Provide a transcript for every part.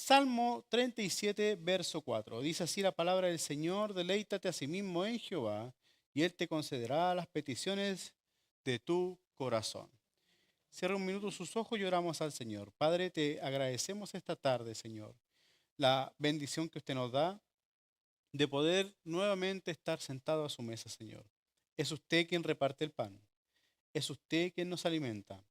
Salmo 37, verso 4. Dice así la palabra del Señor: deleítate a sí mismo en Jehová, y Él te concederá las peticiones de tu corazón. Cierra un minuto sus ojos y oramos al Señor. Padre, te agradecemos esta tarde, Señor, la bendición que usted nos da de poder nuevamente estar sentado a su mesa, Señor. Es usted quien reparte el pan. Es usted quien nos alimenta.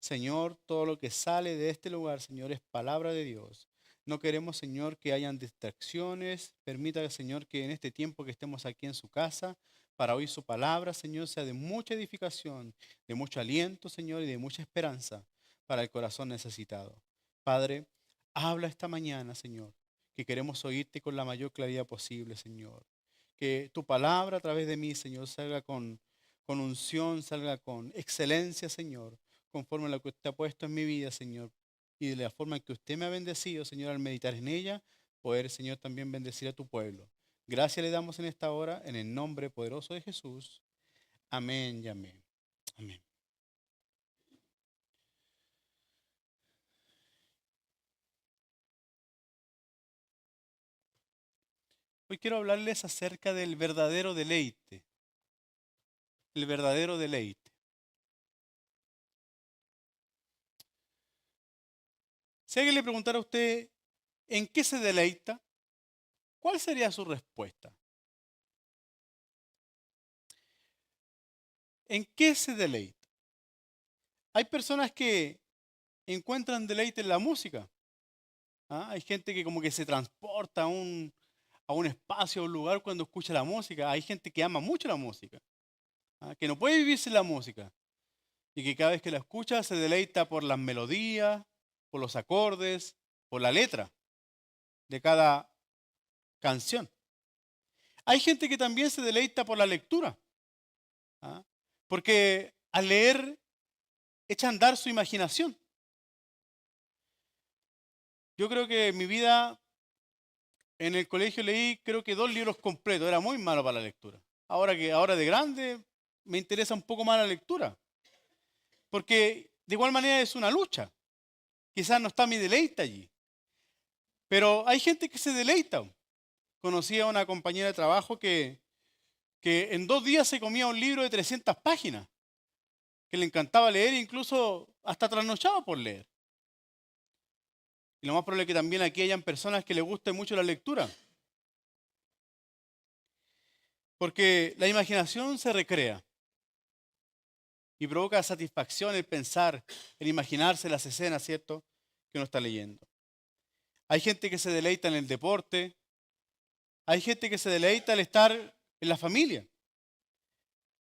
Señor, todo lo que sale de este lugar, Señor, es palabra de Dios. No queremos, Señor, que hayan distracciones. Permita, Señor, que en este tiempo que estemos aquí en su casa, para oír su palabra, Señor, sea de mucha edificación, de mucho aliento, Señor, y de mucha esperanza para el corazón necesitado. Padre, habla esta mañana, Señor, que queremos oírte con la mayor claridad posible, Señor. Que tu palabra a través de mí, Señor, salga con unción, salga con excelencia, Señor, conforme a lo que usted ha puesto en mi vida, Señor, y de la forma en que usted me ha bendecido, Señor, al meditar en ella, poder, Señor, también bendecir a tu pueblo. Gracias le damos en esta hora, en el nombre poderoso de Jesús. Amén y amén. Amén. Hoy quiero hablarles acerca del verdadero deleite. El verdadero deleite. Si alguien le preguntara a usted en qué se deleita, ¿cuál sería su respuesta? ¿En qué se deleita? Hay personas que encuentran deleite en la música. ¿Ah? Hay gente que como que se transporta a un espacio, a un lugar cuando escucha la música. Hay gente que ama mucho la música, ¿ah? Que no puede vivir sin la música y que cada vez que la escucha se deleita por las melodías, por los acordes, por la letra de cada canción. Hay gente que también se deleita por la lectura, ¿ah? Porque al leer echa a andar su imaginación. Yo creo que en mi vida en el colegio leí creo que 2 libros completos, era muy malo para la lectura. Ahora de grande me interesa un poco más la lectura, porque de igual manera es una lucha. Quizás no está mi deleite allí, pero hay gente que se deleita. Conocí a una compañera de trabajo que en 2 días se comía un libro de 300 páginas, que le encantaba leer e incluso hasta trasnochaba por leer. Y lo más probable es que también aquí hayan personas que les guste mucho la lectura, porque la imaginación se recrea y provoca satisfacción el pensar, el imaginarse las escenas, ¿cierto?, que uno está leyendo. Hay gente que se deleita en el deporte, hay gente que se deleita al estar en la familia.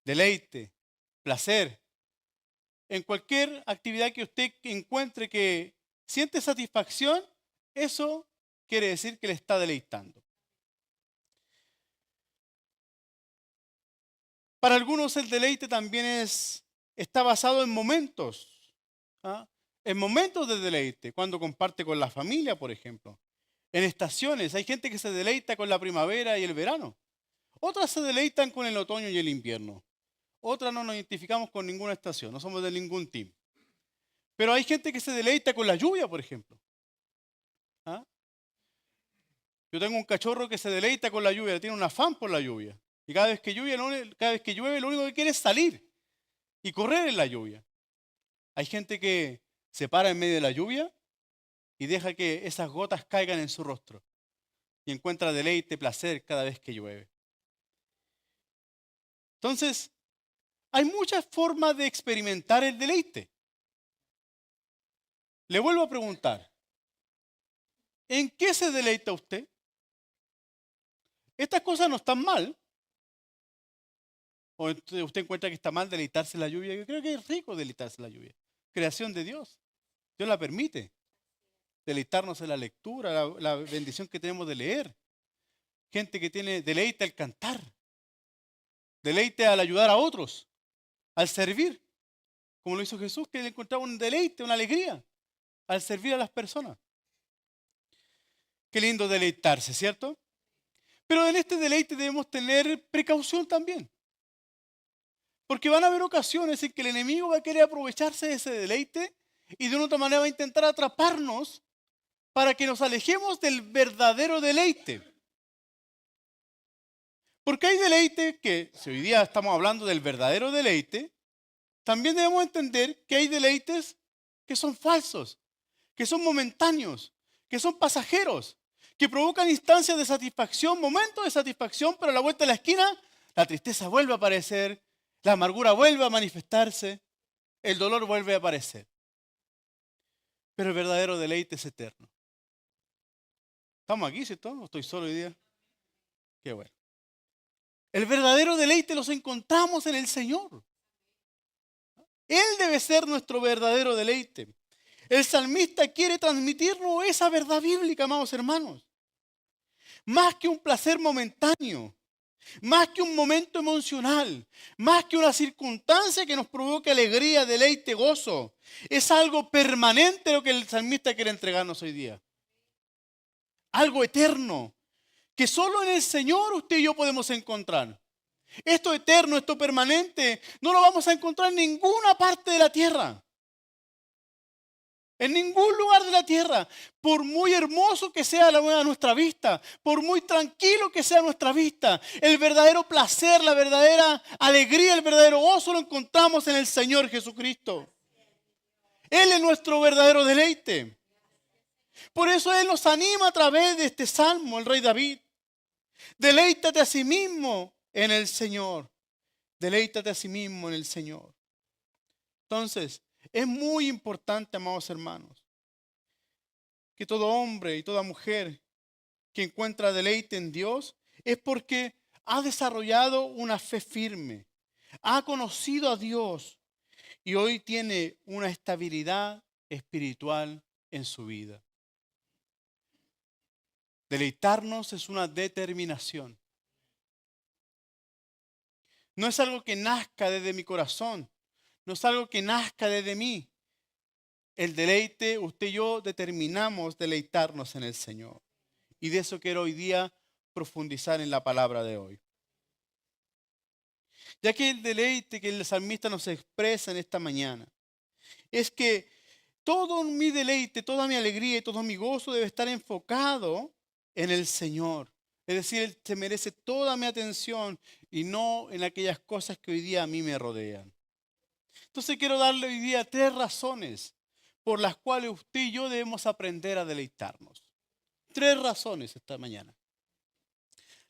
Deleite, placer, en cualquier actividad que usted encuentre que siente satisfacción, eso quiere decir que le está deleitando. Para algunos el deleite también está basado en momentos, ¿ah? En momentos de deleite, cuando comparte con la familia, por ejemplo. En estaciones, hay gente que se deleita con la primavera y el verano. Otras se deleitan con el otoño y el invierno. Otras no nos identificamos con ninguna estación, no somos de ningún team. Pero hay gente que se deleita con la lluvia, por ejemplo. ¿Ah? Yo tengo un cachorro que se deleita con la lluvia, tiene un afán por la lluvia. Y cada vez que llueve, lo único que quiere es salir y correr en la lluvia. Hay gente que se para en medio de la lluvia y deja que esas gotas caigan en su rostro y encuentra deleite, placer cada vez que llueve. Entonces, hay muchas formas de experimentar el deleite. Le vuelvo a preguntar, ¿en qué se deleita usted? Estas cosas no están mal. ¿O usted encuentra que está mal deleitarse en la lluvia? Yo creo que es rico deleitarse en la lluvia. Creación de Dios. Dios la permite. Deleitarnos en la lectura, la bendición que tenemos de leer. Gente que tiene deleite al cantar, deleite al ayudar a otros, al servir, como lo hizo Jesús, que le encontraba un deleite, una alegría al servir a las personas. Qué lindo deleitarse, ¿cierto? Pero en este deleite debemos tener precaución también, porque van a haber ocasiones en que el enemigo va a querer aprovecharse de ese deleite y de una otra manera va a intentar atraparnos para que nos alejemos del verdadero deleite. Porque hay deleite que, si hoy día estamos hablando del verdadero deleite, también debemos entender que hay deleites que son falsos, que son momentáneos, que son pasajeros, que provocan instancias de satisfacción, momentos de satisfacción, pero a la vuelta de la esquina la tristeza vuelve a aparecer, la amargura vuelve a manifestarse, el dolor vuelve a aparecer. Pero el verdadero deleite es eterno. ¿Estamos aquí, cierto? ¿O estoy solo hoy día? Qué bueno. El verdadero deleite los encontramos en el Señor. Él debe ser nuestro verdadero deleite. El salmista quiere transmitirnos esa verdad bíblica, amados hermanos. Más que un placer momentáneo, más que un momento emocional, más que una circunstancia que nos provoque alegría, deleite, gozo. Es algo permanente lo que el salmista quiere entregarnos hoy día. Algo eterno, que solo en el Señor usted y yo podemos encontrar. Esto eterno, esto permanente, no lo vamos a encontrar en ninguna parte de la tierra. En ningún lugar de la tierra. Por muy hermoso que sea nuestra vista, por muy tranquilo que sea nuestra vista, el verdadero placer, la verdadera alegría, el verdadero gozo lo encontramos en el Señor Jesucristo. Él es nuestro verdadero deleite. Por eso Él nos anima a través de este salmo, el rey David. Deleítate a sí mismo en el Señor. Deleítate a sí mismo en el Señor. Entonces, es muy importante, amados hermanos, que todo hombre y toda mujer que encuentra deleite en Dios es porque ha desarrollado una fe firme, ha conocido a Dios y hoy tiene una estabilidad espiritual en su vida. Deleitarnos es una determinación. No es algo que nazca desde mi corazón, no es algo que nazca desde mí. El deleite, usted y yo determinamos deleitarnos en el Señor. Y de eso quiero hoy día profundizar en la palabra de hoy. Ya que el deleite que el salmista nos expresa en esta mañana es que todo mi deleite, toda mi alegría y todo mi gozo debe estar enfocado en el Señor. Es decir, Él se merece toda mi atención y no en aquellas cosas que hoy día a mí me rodean. Entonces quiero darle hoy día 3 razones por las cuales usted y yo debemos aprender a deleitarnos. 3 razones esta mañana.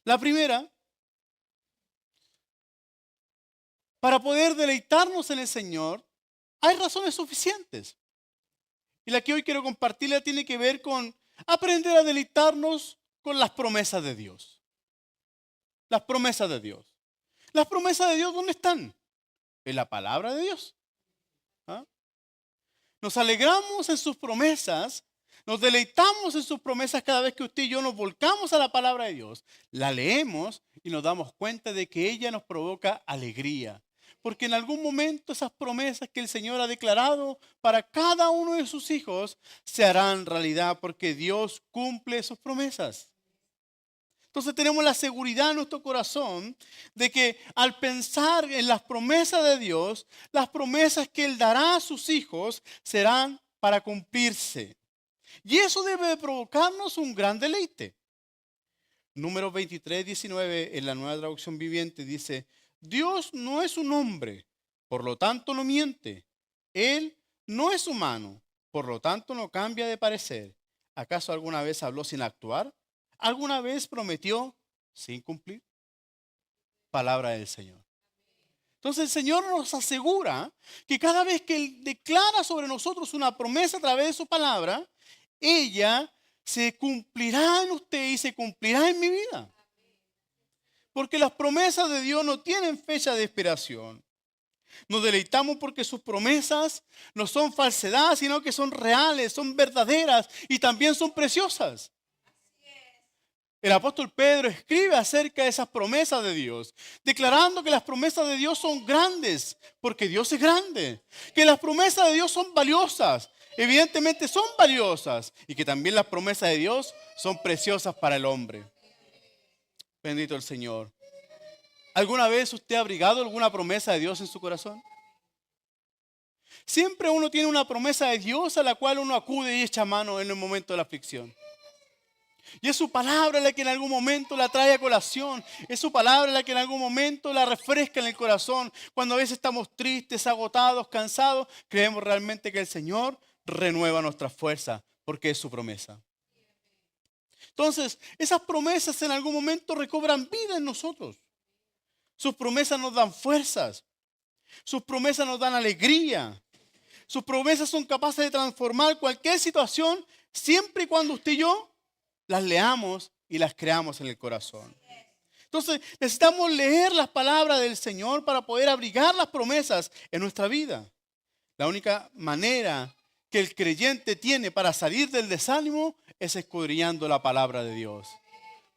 La primera, para poder deleitarnos en el Señor, hay razones suficientes. Y la que hoy quiero compartirla tiene que ver con aprender a deleitarnos con las promesas de Dios. Las promesas de Dios. ¿Las promesas de Dios dónde están? En la palabra de Dios. ¿Ah? Nos alegramos en sus promesas, nos deleitamos en sus promesas cada vez que usted y yo nos volcamos a la palabra de Dios, la leemos y nos damos cuenta de que ella nos provoca alegría. Porque en algún momento esas promesas que el Señor ha declarado para cada uno de sus hijos se harán realidad porque Dios cumple sus promesas. Entonces tenemos la seguridad en nuestro corazón de que al pensar en las promesas de Dios, las promesas que Él dará a sus hijos serán para cumplirse. Y eso debe de provocarnos un gran deleite. Números 23, 19 en la Nueva Traducción Viviente dice, Dios no es un hombre, por lo tanto no miente. Él no es humano, por lo tanto no cambia de parecer. ¿Acaso alguna vez habló sin actuar? ¿Alguna vez prometió sin cumplir? Palabra del Señor. Entonces el Señor nos asegura que cada vez que Él declara sobre nosotros una promesa a través de su palabra, ella se cumplirá en usted y se cumplirá en mi vida. Porque las promesas de Dios no tienen fecha de expiración. Nos deleitamos porque sus promesas no son falsedad, sino que son reales, son verdaderas y también son preciosas. El apóstol Pedro escribe acerca de esas promesas de Dios, declarando que las promesas de Dios son grandes, porque Dios es grande. Que las promesas de Dios son valiosas, evidentemente son valiosas, y que también las promesas de Dios son preciosas para el hombre. Bendito el Señor. ¿Alguna vez usted ha abrigado alguna promesa de Dios en su corazón? Siempre uno tiene una promesa de Dios a la cual uno acude y echa mano en el momento de la aflicción. Y es su palabra la que en algún momento la trae a colación. Es su palabra la que en algún momento la refresca en el corazón. Cuando a veces estamos tristes, agotados, cansados, creemos realmente que el Señor renueva nuestras fuerzas porque es su promesa. Entonces, esas promesas en algún momento recobran vida en nosotros. Sus promesas nos dan fuerzas. Sus promesas nos dan alegría. Sus promesas son capaces de transformar cualquier situación siempre y cuando usted y yo las leamos y las creamos en el corazón. Entonces, necesitamos leer las palabras del Señor para poder abrigar las promesas en nuestra vida. La única manera que el creyente tiene para salir del desánimo es escudriñando la palabra de Dios,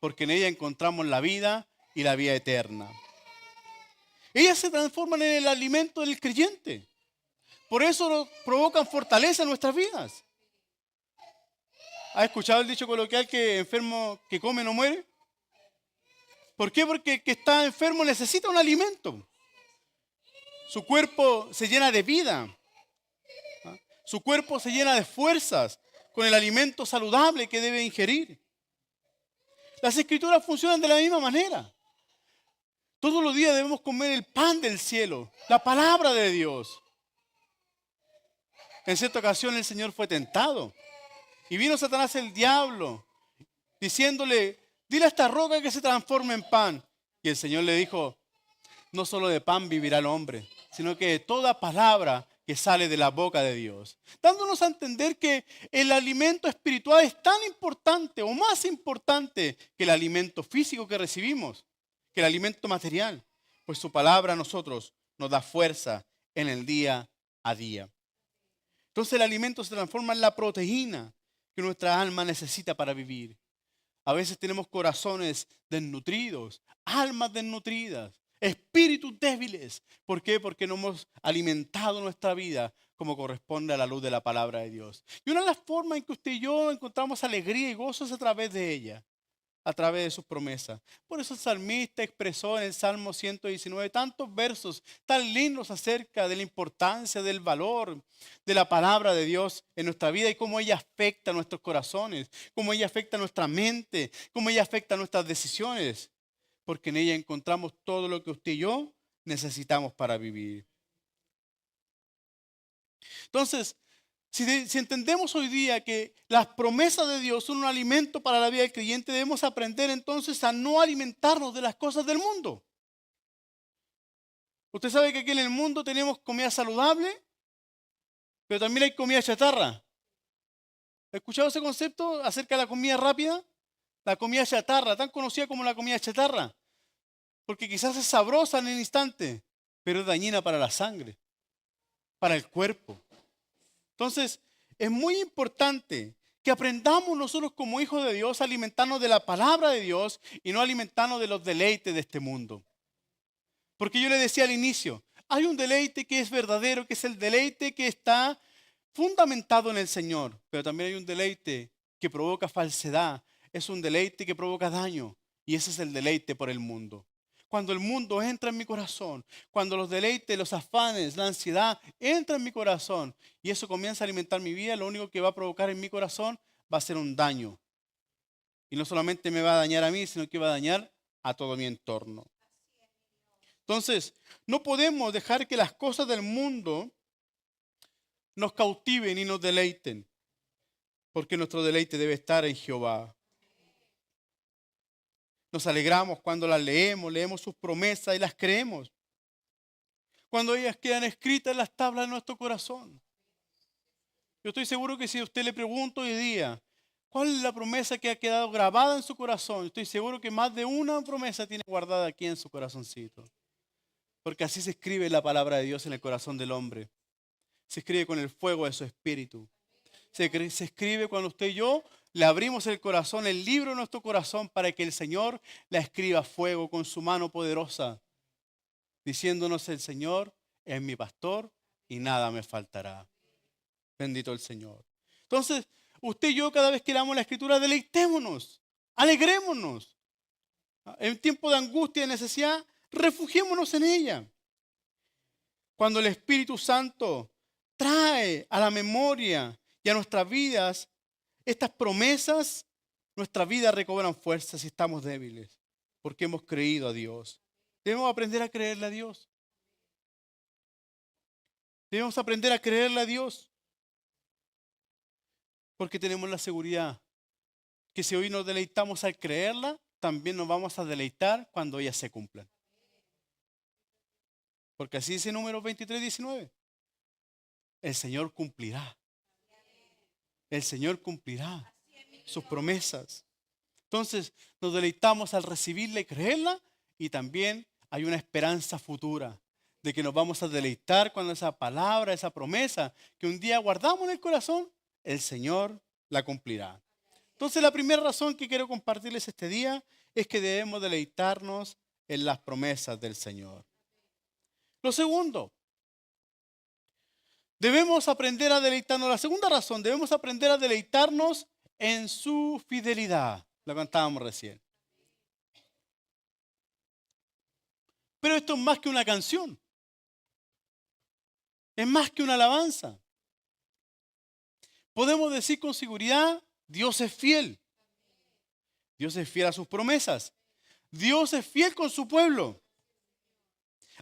porque en ella encontramos la vida y la vida eterna. Ellas se transforman en el alimento del creyente. Por eso provocan fortaleza en nuestras vidas. ¿Has escuchado el dicho coloquial que enfermo que come no muere? ¿Por qué? Porque el que está enfermo necesita un alimento. Su cuerpo se llena de vida. Su cuerpo se llena de fuerzas con el alimento saludable que debe ingerir. Las escrituras funcionan de la misma manera. Todos los días debemos comer el pan del cielo, la palabra de Dios. En cierta ocasión el Señor fue tentado y vino Satanás el diablo diciéndole, dile a esta roca que se transforme en pan. Y el Señor le dijo, no solo de pan vivirá el hombre, sino que de toda palabra que sale de la boca de Dios. Dándonos a entender que el alimento espiritual es tan importante o más importante que el alimento físico que recibimos, que el alimento material. Pues su palabra a nosotros nos da fuerza en el día a día. Entonces el alimento se transforma en la proteína que nuestra alma necesita para vivir. A veces tenemos corazones desnutridos, almas desnutridas, espíritus débiles. ¿Por qué? Porque no hemos alimentado nuestra vida como corresponde a la luz de la palabra de Dios. Y una de las formas en que usted y yo encontramos alegría y gozo es a través de ella, a través de sus promesas. Por eso el salmista expresó en el Salmo 119 tantos versos tan lindos acerca de la importancia, del valor de la palabra de Dios en nuestra vida y cómo ella afecta a nuestros corazones, cómo ella afecta a nuestra mente, cómo ella afecta a nuestras decisiones. Porque en ella encontramos todo lo que usted y yo necesitamos para vivir. Entonces, si entendemos hoy día que las promesas de Dios son un alimento para la vida del creyente, debemos aprender entonces a no alimentarnos de las cosas del mundo. Usted sabe que aquí en el mundo tenemos comida saludable, pero también hay comida chatarra. ¿Ha escuchado ese concepto acerca de la comida rápida? La comida chatarra, tan conocida como la comida chatarra. Porque quizás es sabrosa en el instante, pero es dañina para la sangre, para el cuerpo. Entonces, es muy importante que aprendamos nosotros como hijos de Dios a alimentarnos de la palabra de Dios y no alimentarnos de los deleites de este mundo. Porque yo le decía al inicio, hay un deleite que es verdadero, que es el deleite que está fundamentado en el Señor, pero también hay un deleite que provoca falsedad, es un deleite que provoca daño y ese es el deleite por el mundo. Cuando el mundo entra en mi corazón, cuando los deleites, los afanes, la ansiedad entran en mi corazón y eso comienza a alimentar mi vida, lo único que va a provocar en mi corazón va a ser un daño. Y no solamente me va a dañar a mí, sino que va a dañar a todo mi entorno. Entonces, no podemos dejar que las cosas del mundo nos cautiven y nos deleiten, porque nuestro deleite debe estar en Jehová. Nos alegramos cuando las leemos sus promesas y las creemos. Cuando ellas quedan escritas en las tablas de nuestro corazón. Yo estoy seguro que si a usted le pregunto hoy día, ¿cuál es la promesa que ha quedado grabada en su corazón? Estoy seguro que más de una promesa tiene guardada aquí en su corazoncito. Porque así se escribe la palabra de Dios en el corazón del hombre. Se escribe con el fuego de su espíritu. Se escribe cuando usted y yo le abrimos el corazón, el libro de nuestro corazón, para que el Señor la escriba a fuego con su mano poderosa, diciéndonos el Señor es mi pastor y nada me faltará. Bendito el Señor. Entonces, usted y yo cada vez que leamos la Escritura, deleitémonos, alegrémonos. En tiempo de angustia y de necesidad, refugiémonos en ella. Cuando el Espíritu Santo trae a la memoria y a nuestras vidas estas promesas, nuestras vidas recobran fuerza si estamos débiles, porque hemos creído a Dios. Debemos aprender a creerle a Dios. Debemos aprender a creerle a Dios, porque tenemos la seguridad que si hoy nos deleitamos al creerla, también nos vamos a deleitar cuando ellas se cumplan. Porque así dice Números 23:19. El Señor cumplirá. El Señor cumplirá sus promesas. Entonces nos deleitamos al recibirla y creerla, y también hay una esperanza futura de que nos vamos a deleitar cuando esa palabra, esa promesa que un día guardamos en el corazón, el Señor la cumplirá. Entonces la primera razón que quiero compartirles este día es que debemos deleitarnos en las promesas del Señor. Lo segundo, debemos aprender a deleitarnos. La segunda razón, debemos aprender a deleitarnos en su fidelidad. Lo cantábamos recién. Pero esto es más que una canción. Es más que una alabanza. Podemos decir con seguridad, Dios es fiel. Dios es fiel a sus promesas. Dios es fiel con su pueblo.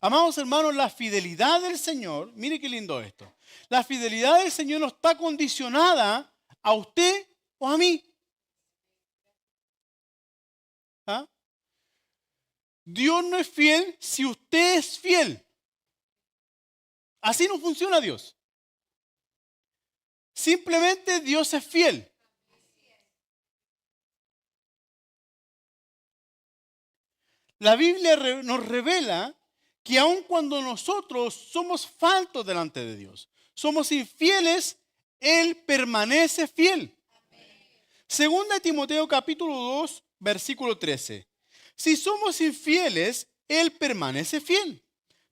Amados hermanos, la fidelidad del Señor, mire qué lindo esto. La fidelidad del Señor no está condicionada a usted o a mí. ¿Ah? Dios no es fiel si usted es fiel. Así no funciona Dios. Simplemente Dios es fiel. La Biblia nos revela que aun cuando nosotros somos faltos delante de Dios, somos infieles, Él permanece fiel. Segunda de Timoteo capítulo 2, versículo 13. Si somos infieles, Él permanece fiel,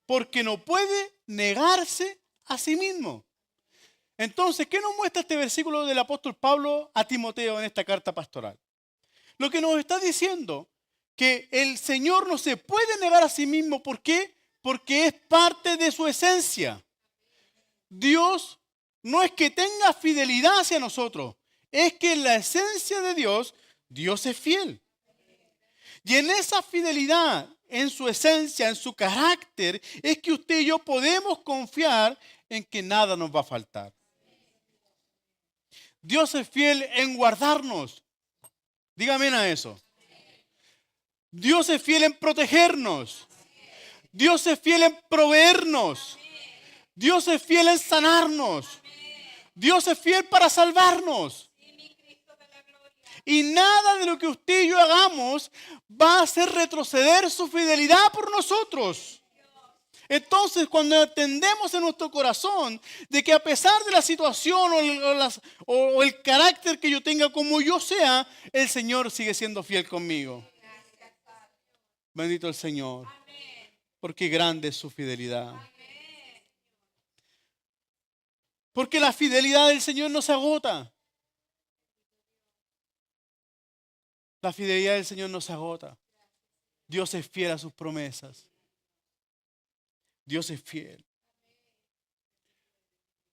porque no puede negarse a sí mismo. Entonces, ¿qué nos muestra este versículo del apóstol Pablo a Timoteo en esta carta pastoral? Lo que nos está diciendo que el Señor no se puede negar a sí mismo. ¿Por qué? Porque es parte de su esencia. Dios no es que tenga fidelidad hacia nosotros, es que en la esencia de Dios, Dios es fiel. Y en esa fidelidad, en su esencia, en su carácter, es que usted y yo podemos confiar en que nada nos va a faltar. Dios es fiel en guardarnos. Dígame a eso. Dios es fiel en protegernos. Dios es fiel en proveernos. Dios es fiel en sanarnos. Dios es fiel para salvarnos. Y nada de lo que usted y yo hagamos va a hacer retroceder su fidelidad por nosotros. Entonces, cuando entendemos en nuestro corazón de que a pesar de la situación o el carácter que yo tenga como yo sea, el Señor sigue siendo fiel conmigo. Bendito el Señor, porque grande es su fidelidad. Porque la fidelidad del Señor no se agota. La fidelidad del Señor no se agota. Dios es fiel a sus promesas. Dios es fiel.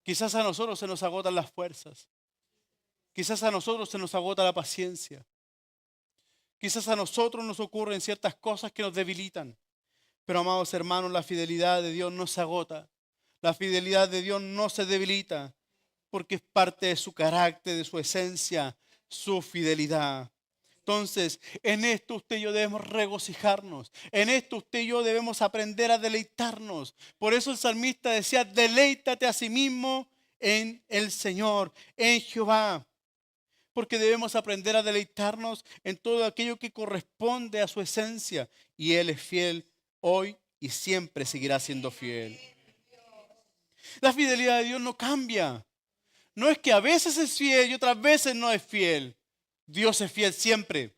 Quizás a nosotros se nos agotan las fuerzas. Quizás a nosotros se nos agota la paciencia. Quizás a nosotros nos ocurren ciertas cosas que nos debilitan. Pero amados hermanos, la fidelidad de Dios no se agota. La fidelidad de Dios no se debilita. Porque es parte de su carácter, de su esencia, su fidelidad. Entonces, en esto usted y yo debemos regocijarnos. En esto usted y yo debemos aprender a deleitarnos. Por eso el salmista decía, deleítate a sí mismo en el Señor, en Jehová. Porque debemos aprender a deleitarnos en todo aquello que corresponde a su esencia. Y Él es fiel hoy y siempre seguirá siendo fiel. La fidelidad de Dios no cambia. No es que a veces es fiel y otras veces no es fiel. Dios es fiel siempre.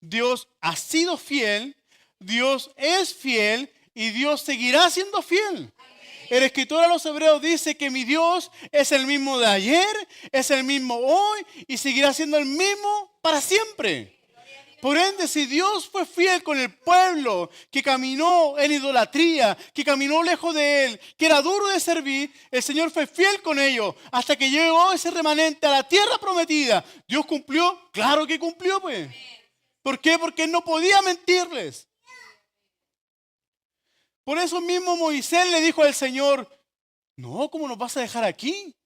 Dios ha sido fiel, Dios es fiel y Dios seguirá siendo fiel. El escritor a los Hebreos dice que mi Dios es el mismo de ayer, es el mismo hoy y seguirá siendo el mismo para siempre. Por ende, si Dios fue fiel con el pueblo que caminó en idolatría, que caminó lejos de Él, que era duro de servir, el Señor fue fiel con ellos hasta que llegó ese remanente a la tierra prometida. ¿Dios cumplió? Claro que cumplió, pues. ¿Por qué? Porque Él no podía mentirles. Por eso mismo Moisés le dijo al Señor, no, ¿cómo nos vas a dejar aquí?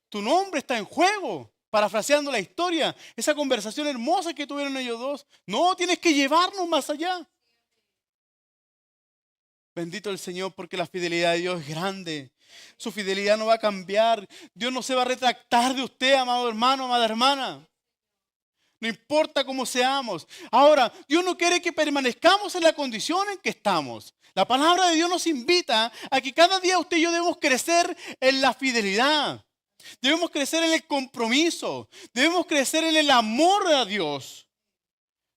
Tu nombre está en juego. Parafraseando la historia, esa conversación hermosa que tuvieron ellos dos. No, tienes que llevarnos más allá. Bendito el Señor, porque la fidelidad de Dios es grande. Su fidelidad no va a cambiar. Dios no se va a retractar de usted, amado hermano, amada hermana. No importa cómo seamos. Ahora, Dios no quiere que permanezcamos en la condición en que estamos. La palabra de Dios nos invita a que cada día usted y yo debemos crecer en la fidelidad. Debemos crecer en el compromiso. Debemos crecer en el amor a Dios.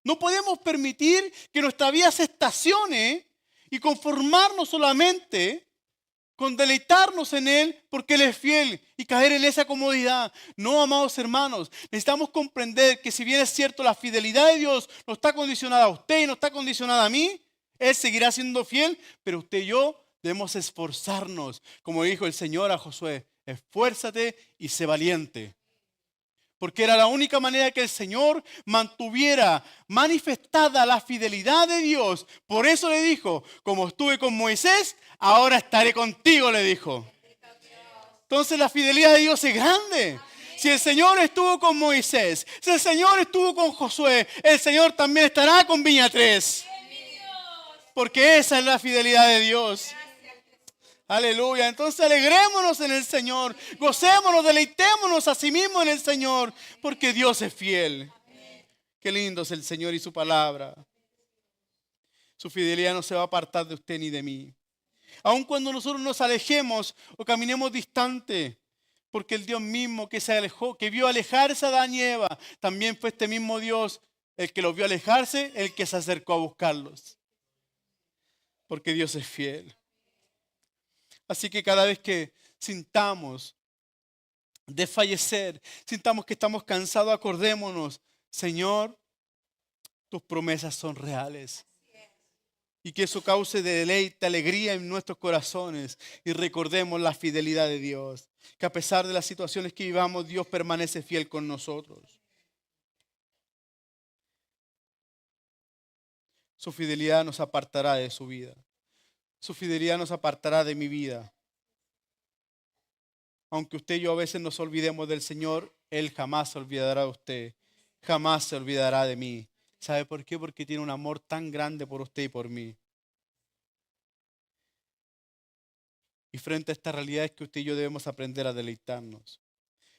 No podemos permitir que nuestra vida se estacione y conformarnos solamente con deleitarnos en Él porque Él es fiel y caer en esa comodidad. No, amados hermanos, necesitamos comprender que si bien es cierto la fidelidad de Dios no está condicionada a usted y no está condicionada a mí, Él seguirá siendo fiel, pero usted y yo debemos esforzarnos, como dijo el Señor a Josué. Esfuérzate y sé valiente. Porque era la única manera que el Señor mantuviera manifestada la fidelidad de Dios. Por eso le dijo, como estuve con Moisés, ahora estaré contigo, le dijo. Entonces la fidelidad de Dios es grande. Si el Señor estuvo con Moisés, si el Señor estuvo con Josué, el Señor también estará con Viña 3. Porque esa es la fidelidad de Dios. Aleluya. Entonces alegrémonos en el Señor. Gocémonos, deleitémonos a sí mismos en el Señor. Porque Dios es fiel. Qué lindo es el Señor y su palabra. Su fidelidad no se va a apartar de usted ni de mí. Aun cuando nosotros nos alejemos o caminemos distante. Porque el Dios mismo que se alejó, que vio alejarse a Adán y Eva, también fue este mismo Dios el que los vio alejarse, el que se acercó a buscarlos. Porque Dios es fiel. Así que cada vez que sintamos desfallecer, sintamos que estamos cansados, acordémonos, Señor, tus promesas son reales. Y que eso cause deleite, alegría en nuestros corazones. Y recordemos la fidelidad de Dios. Que a pesar de las situaciones que vivamos, Dios permanece fiel con nosotros. Su fidelidad nos apartará de su vida. Su fidelidad nos apartará de mi vida. Aunque usted y yo a veces nos olvidemos del Señor, Él jamás se olvidará de usted. Jamás se olvidará de mí. ¿Sabe por qué? Porque tiene un amor tan grande por usted y por mí. Y frente a esta realidad es que usted y yo debemos aprender a deleitarnos.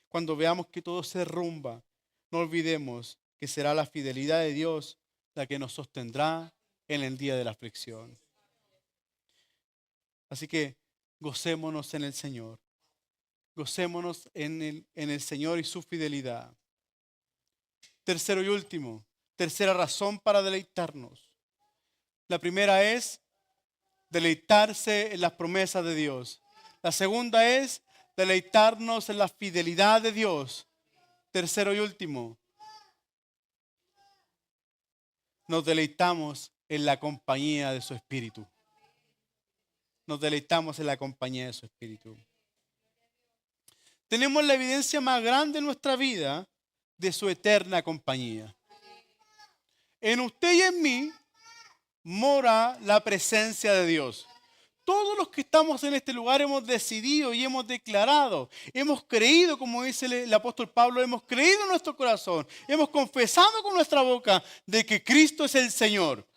Cuando veamos que todo se derrumba, no olvidemos que será la fidelidad de Dios la que nos sostendrá en el día de la aflicción. Así que gocémonos en el Señor. Gocémonos en el Señor y su fidelidad. Tercero y último, tercera razón para deleitarnos. La primera es deleitarse en las promesas de Dios. La segunda es deleitarnos en la fidelidad de Dios. Tercero y último, nos deleitamos en la compañía de su Espíritu. Nos deleitamos en la compañía de su Espíritu. Tenemos la evidencia más grande en nuestra vida de su eterna compañía. En usted y en mí mora la presencia de Dios. Todos los que estamos en este lugar hemos decidido y hemos declarado, hemos creído, como dice el apóstol Pablo, hemos creído en nuestro corazón, hemos confesado con nuestra boca de que Cristo es el Señor.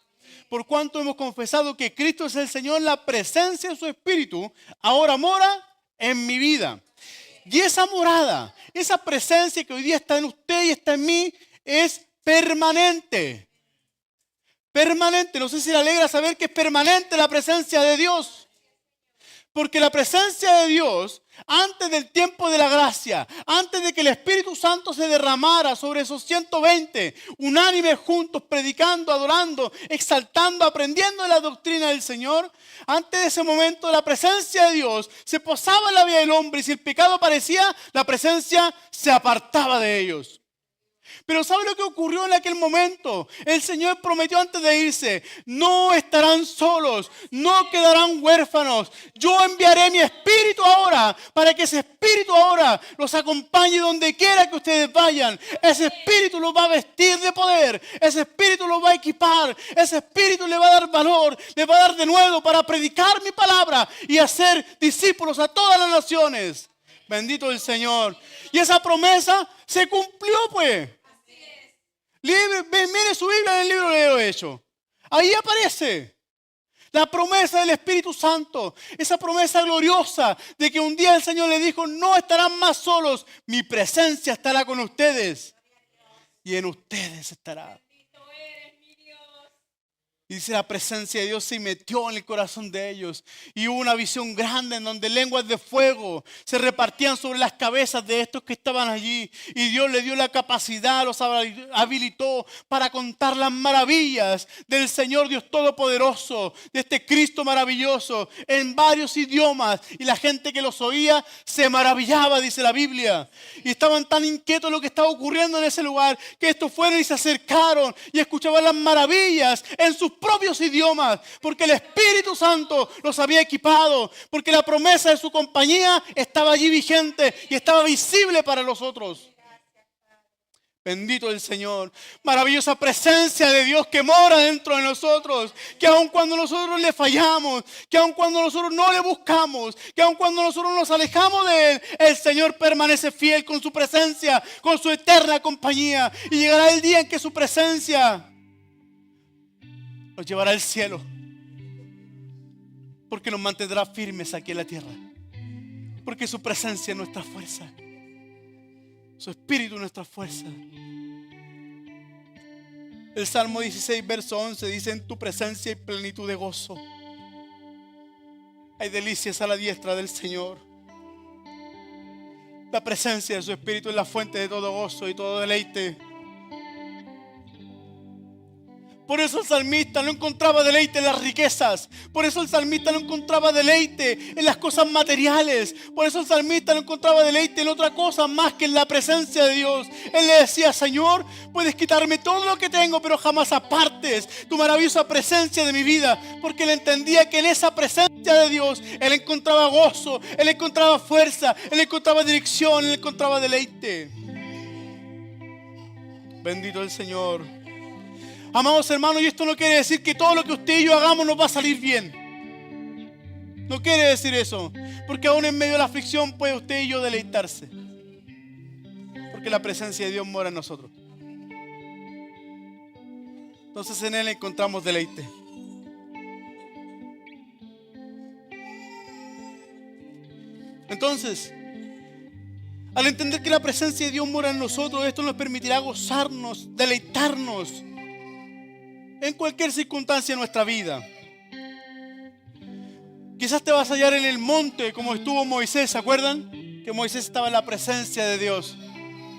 Por cuanto hemos confesado que Cristo es el Señor, la presencia de su Espíritu ahora mora en mi vida. Y esa morada, esa presencia que hoy día está en usted y está en mí, es permanente. Permanente. No sé si le alegra saber que es permanente la presencia de Dios. Porque la presencia de Dios, antes del tiempo de la gracia, antes de que el Espíritu Santo se derramara sobre esos 120, unánimes juntos, predicando, adorando, exaltando, aprendiendo de la doctrina del Señor, antes de ese momento la presencia de Dios se posaba en la vida del hombre y si el pecado aparecía, la presencia se apartaba de ellos. Pero ¿sabe lo que ocurrió en aquel momento? El Señor prometió antes de irse: no estarán solos, no quedarán huérfanos. Yo enviaré mi espíritu ahora, para que ese espíritu ahora los acompañe donde quiera que ustedes vayan. Ese espíritu los va a vestir de poder, ese espíritu los va a equipar, ese espíritu le va a dar valor, le va a dar de nuevo para predicar mi palabra y hacer discípulos a todas las naciones. Bendito el Señor. Y esa promesa se cumplió, pues. Mire su Biblia en el libro de los Hechos. Ahí aparece la promesa del Espíritu Santo. Esa promesa gloriosa de que un día el Señor le dijo: no estarán más solos, mi presencia estará con ustedes. Y en ustedes estará. Y dice, la presencia de Dios se metió en el corazón de ellos. Y hubo una visión grande en donde lenguas de fuego se repartían sobre las cabezas de estos que estaban allí. Y Dios le dio la capacidad, los habilitó para contar las maravillas del Señor Dios Todopoderoso, de este Cristo maravilloso, en varios idiomas. Y la gente que los oía se maravillaba, dice la Biblia. Y estaban tan inquietos de lo que estaba ocurriendo en ese lugar, que estos fueron y se acercaron y escuchaban las maravillas en sus propios idiomas, porque el Espíritu Santo los había equipado, porque la promesa de su compañía estaba allí vigente y estaba visible para los otros. Bendito el Señor. Maravillosa presencia de Dios que mora dentro de nosotros, que aun cuando nosotros le fallamos, que aun cuando nosotros no le buscamos, que aun cuando nosotros nos alejamos de Él, el Señor permanece fiel con su presencia, con su eterna compañía. Y llegará el día en que su presencia nos llevará al cielo, porque nos mantendrá firmes aquí en la tierra, porque su presencia es nuestra fuerza, su espíritu es nuestra fuerza. El Salmo 16 verso 11 dice: en tu presencia hay plenitud de gozo, hay delicias a la diestra del Señor. La presencia de su espíritu es la fuente de todo gozo y todo deleite. Por eso el salmista no encontraba deleite en las riquezas. Por eso el salmista no encontraba deleite en las cosas materiales. Por eso el salmista no encontraba deleite en otra cosa más que en la presencia de Dios. Él le decía: Señor, puedes quitarme todo lo que tengo, pero jamás apartes tu maravillosa presencia de mi vida. Porque él entendía que en esa presencia de Dios él encontraba gozo, él encontraba fuerza, él encontraba dirección, él encontraba deleite. Bendito el Señor. Amados hermanos, y esto no quiere decir que todo lo que usted y yo hagamos nos va a salir bien. No quiere decir eso. Porque aún en medio de la aflicción puede usted y yo deleitarse. Porque la presencia de Dios mora en nosotros. Entonces en Él encontramos deleite. Entonces, al entender que la presencia de Dios mora en nosotros, esto nos permitirá gozarnos, deleitarnos en cualquier circunstancia de nuestra vida. Quizás te vas a hallar en el monte como estuvo Moisés, ¿se acuerdan? Que Moisés estaba en la presencia de Dios.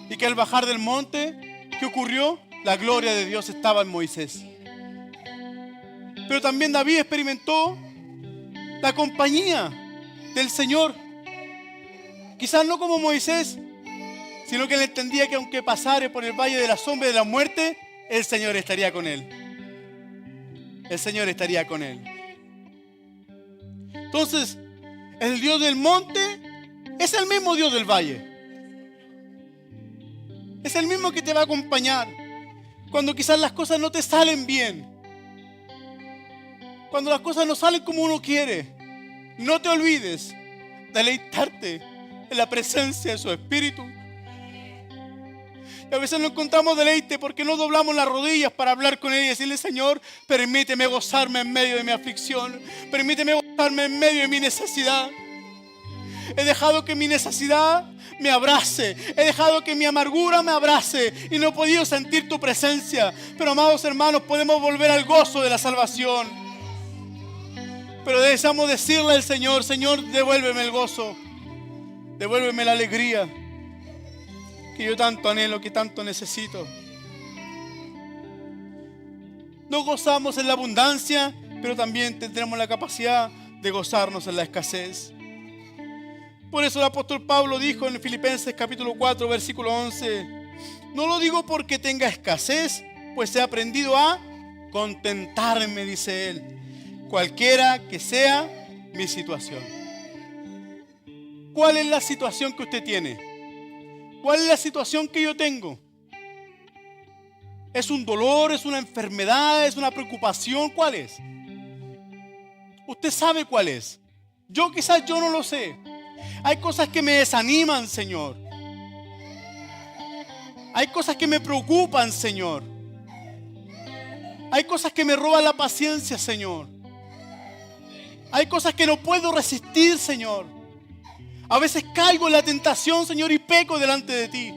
Y que al bajar del monte, ¿qué ocurrió? La gloria de Dios estaba en Moisés. Pero también David experimentó la compañía del Señor. Quizás no como Moisés, sino que él entendía que aunque pasare por el valle de la sombra de la muerte, el Señor estaría con él. El Señor estaría con él. Entonces, el Dios del monte es el mismo Dios del valle. Es el mismo que te va a acompañar cuando quizás las cosas no te salen bien. Cuando las cosas no salen como uno quiere. No te olvides de deleitarte en la presencia de su Espíritu. Y a veces no encontramos deleite porque no doblamos las rodillas para hablar con Él y decirle: Señor, permíteme gozarme en medio de mi aflicción. Permíteme gozarme en medio de mi necesidad. He dejado que mi necesidad me abrace. He dejado que mi amargura me abrace y no he podido sentir tu presencia. Pero amados hermanos, podemos volver al gozo de la salvación. Pero deseamos decirle al Señor: Señor, devuélveme el gozo. Devuélveme la alegría que yo tanto anhelo, que tanto necesito. Nos gozamos en la abundancia, pero también tendremos la capacidad de gozarnos en la escasez. Por eso el apóstol Pablo dijo en Filipenses capítulo 4, versículo 11: No lo digo porque tenga escasez, pues he aprendido a contentarme, dice él, cualquiera que sea mi situación. ¿Cuál es la situación que usted tiene? ¿Cuál es la situación que yo tengo? ¿Es un dolor? ¿Es una enfermedad? ¿Es una preocupación? ¿Cuál es? Usted sabe cuál es. Quizás yo no lo sé. Hay cosas que me desaniman, Señor. Hay cosas que me preocupan, Señor. Hay cosas que me roban la paciencia, Señor. Hay cosas que no puedo resistir, Señor. A veces caigo en la tentación, Señor, y peco delante de ti.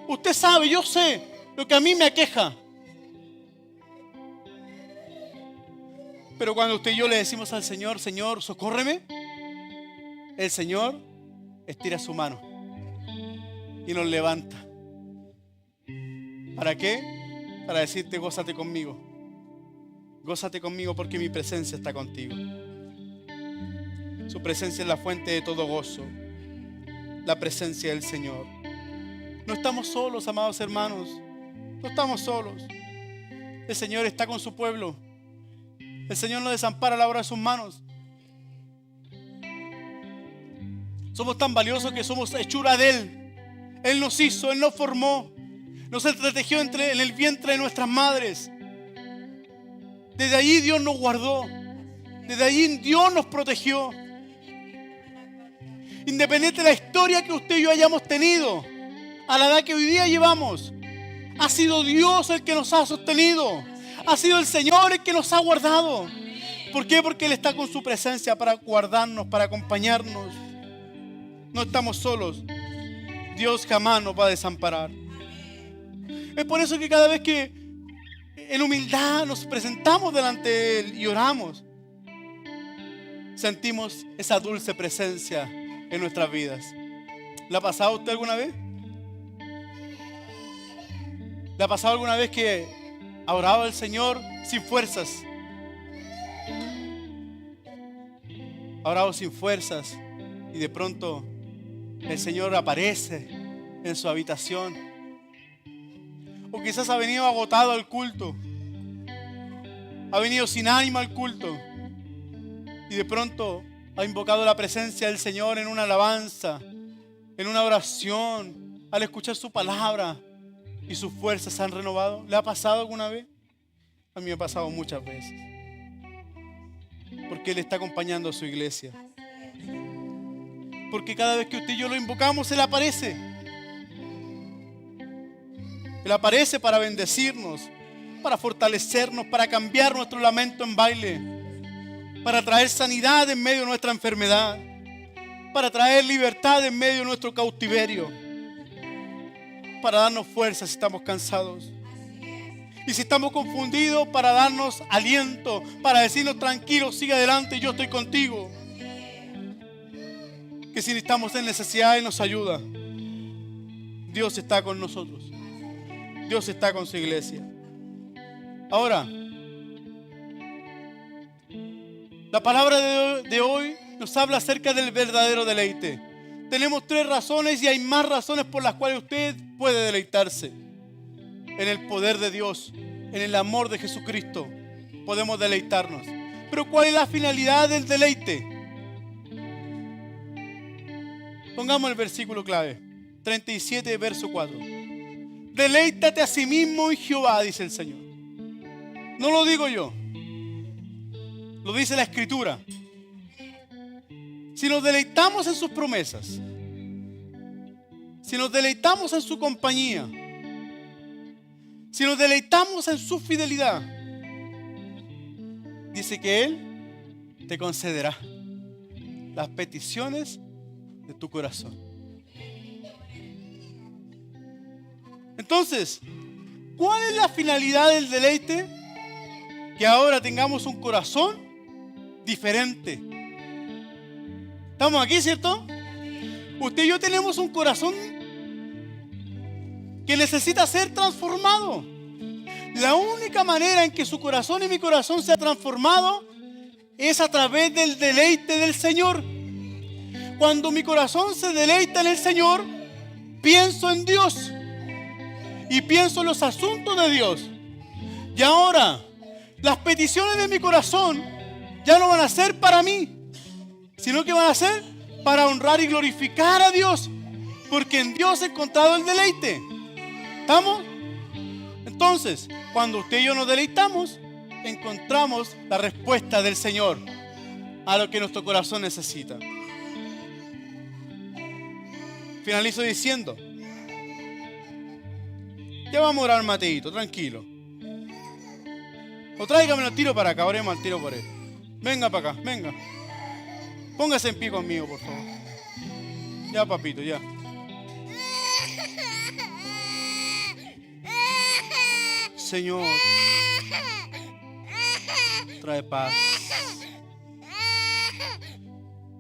Usted sabe, yo sé lo que a mí me aqueja. Pero cuando usted y yo le decimos al Señor, Señor, socórreme, el Señor estira su mano y nos levanta. ¿Para qué? Para decirte, gózate conmigo. Gózate conmigo porque mi presencia está contigo. Su presencia es la fuente de todo gozo. La presencia del Señor. No estamos solos, amados hermanos. No estamos solos. El Señor está con su pueblo. El Señor no desampara la obra de sus manos. Somos tan valiosos que somos hechura de Él. Él nos hizo, Él nos formó. Nos entretejió en el vientre de nuestras madres. Desde allí Dios nos guardó. Desde allí Dios nos protegió. Independiente de la historia que usted y yo hayamos tenido, a la edad que hoy día llevamos, ha sido Dios el que nos ha sostenido. Ha sido el Señor el que nos ha guardado. ¿Por qué? Porque Él está con su presencia para guardarnos, para acompañarnos. No estamos solos. Dios jamás nos va a desamparar. Es por eso que cada vez que en humildad nos presentamos delante de Él y oramos, sentimos esa dulce presencia en nuestras vidas. ¿Le ha pasado a usted alguna vez? ¿Le ha pasado alguna vez que ha orado al Señor sin fuerzas? Ha orado sin fuerzas y de pronto el Señor aparece en su habitación. O quizás ha venido agotado al culto. Ha venido sin ánimo al culto. Y de pronto ha invocado la presencia del Señor en una alabanza, en una oración, al escuchar su palabra. Y sus fuerzas se han renovado. ¿Le ha pasado alguna vez? A mí me ha pasado muchas veces. Porque Él está acompañando a su iglesia. Porque cada vez que usted y yo lo invocamos, Él aparece. Él aparece para bendecirnos, para fortalecernos, para cambiar nuestro lamento en baile, para traer sanidad en medio de nuestra enfermedad, para traer libertad en medio de nuestro cautiverio, para darnos fuerza si estamos cansados. Y si estamos confundidos, para darnos aliento, para decirnos tranquilos, sigue adelante, yo estoy contigo. Que si estamos en necesidad, Él nos ayuda. Dios está con nosotros. Dios está con su iglesia. Ahora, la palabra de hoy nos habla acerca del verdadero deleite. Tenemos 3 razones y hay más razones por las cuales usted puede deleitarse. En el poder de Dios, en el amor de Jesucristo, podemos deleitarnos. Pero ¿cuál es la finalidad del deleite? Pongamos el versículo clave, 37, verso 4. Deleítate a sí mismo en Jehová, dice el Señor. No lo digo yo, lo dice la Escritura. Si nos deleitamos en sus promesas, si nos deleitamos en su compañía, si nos deleitamos en su fidelidad, dice que Él te concederá las peticiones de tu corazón. Entonces, ¿cuál es la finalidad del deleite? Que ahora tengamos un corazón diferente. ¿Estamos aquí, cierto? Usted y yo tenemos un corazón que necesita ser transformado. La única manera en que su corazón y mi corazón sea transformado es a través del deleite del Señor. Cuando mi corazón se deleita en el Señor, pienso en Dios. y pienso en los asuntos de Dios. Y ahora, las peticiones de mi corazón ya no van a ser para mí, sino que van a ser para honrar y glorificar a Dios, porque en Dios he encontrado el deleite. ¿Estamos? Entonces, cuando usted y yo nos deleitamos, encontramos la respuesta del Señor a lo que nuestro corazón necesita. Finalizo diciendo, ya vamos a orar, Mateito, tranquilo. O tráigamelo al tiro para acá, oremos al tiro por él. Venga para acá, venga. Póngase en pie conmigo, por favor. Ya, papito, ya. Señor, trae paz.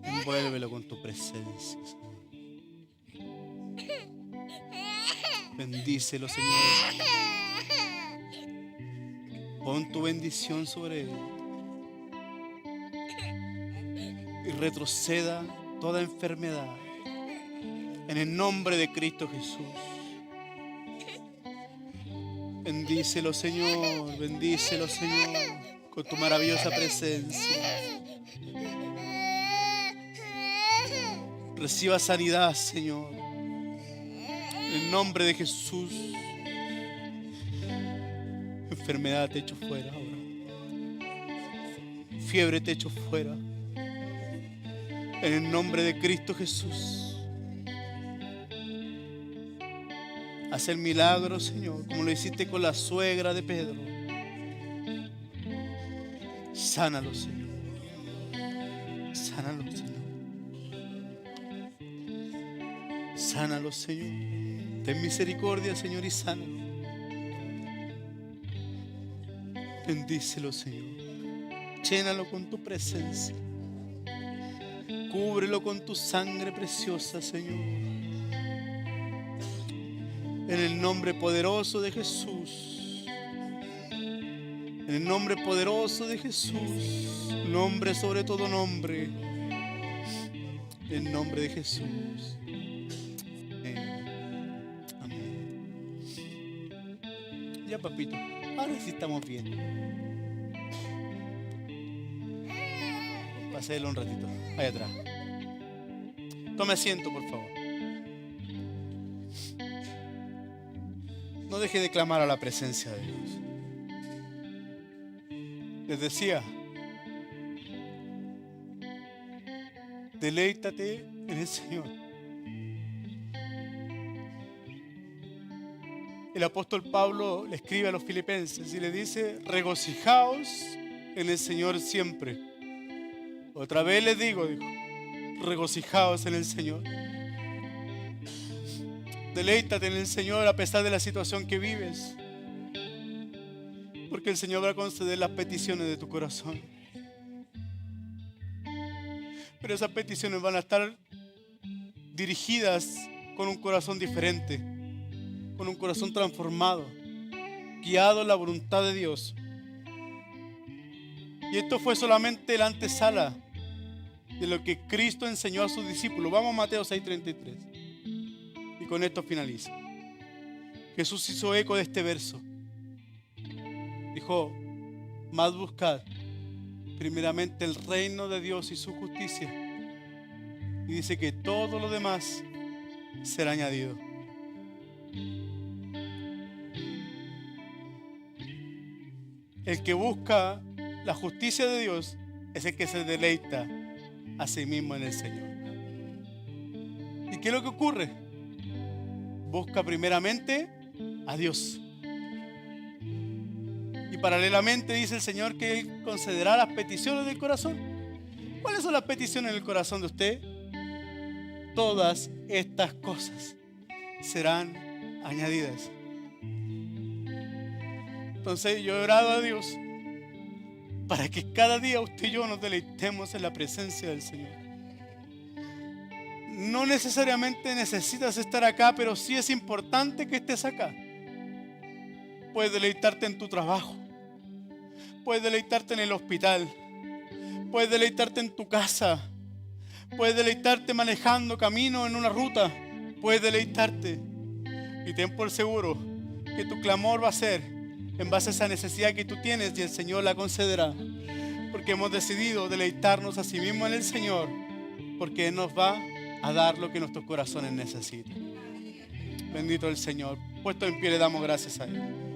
Envuélvelo con tu presencia. Bendícelo, Señor. Pon tu bendición sobre él. Y retroceda toda enfermedad. En el nombre de Cristo Jesús. Bendícelo, Señor. Bendícelo, Señor. Con tu maravillosa presencia. Reciba sanidad, Señor. En el nombre de Jesús. Enfermedad te echo fuera ahora. Fiebre te echo fuera. En el nombre de Cristo Jesús. Haz el milagro, Señor, como lo hiciste con la suegra de Pedro. Sánalo, Señor. Sánalo, Señor. Sánalo, Señor. Ten misericordia, Señor, y sánalo. Bendícelo, Señor. Llénalo con tu presencia. Cúbrelo con tu sangre preciosa, Señor. En el nombre poderoso de Jesús. En el nombre poderoso de Jesús. Nombre sobre todo nombre. En el nombre de Jesús. Amén. Ya, papito. Ahora sí estamos bien. Páselo un ratito. Ahí atrás. Tome asiento, por favor. No deje de clamar a la presencia de Dios. Les decía, deleítate en el Señor. El apóstol Pablo le escribe a los filipenses y le dice, regocijaos en el Señor siempre. Otra vez les digo, dijo, regocijaos en el Señor. Deleítate en el Señor a pesar de la situación que vives. Porque el Señor va a conceder las peticiones de tu corazón. Pero esas peticiones van a estar dirigidas con un corazón diferente, con un corazón transformado, guiado en la voluntad de Dios. Y esto fue solamente la antesala de lo que Cristo enseñó a sus discípulos. Vamos a Mateo 6:33. Y con esto finalizo. Jesús hizo eco de este verso. Dijo, más buscad primeramente el reino de Dios y su justicia. Y dice que todo lo demás será añadido. El que busca la justicia de Dios es el que se deleita a sí mismo en el Señor. ¿Y qué es lo que ocurre? Busca primeramente a Dios. Y paralelamente dice el Señor que Él concederá las peticiones del corazón. ¿Cuáles son las peticiones del corazón de usted? Todas estas cosas serán añadidas. Entonces yo he orado a Dios para que cada día usted y yo nos deleitemos en la presencia del Señor. No necesariamente necesitas estar acá, pero sí es importante que estés acá. Puedes deleitarte en tu trabajo. Puedes deleitarte en el hospital. Puedes deleitarte en tu casa. Puedes deleitarte manejando camino en una ruta. Puedes deleitarte. Y ten por seguro que tu clamor va a ser en base a esa necesidad que tú tienes y el Señor la concederá. Porque hemos decidido deleitarnos a sí mismo en el Señor, porque Él nos va a dar lo que nuestros corazones necesitan. Bendito el Señor. Puesto en pie le damos gracias a Él.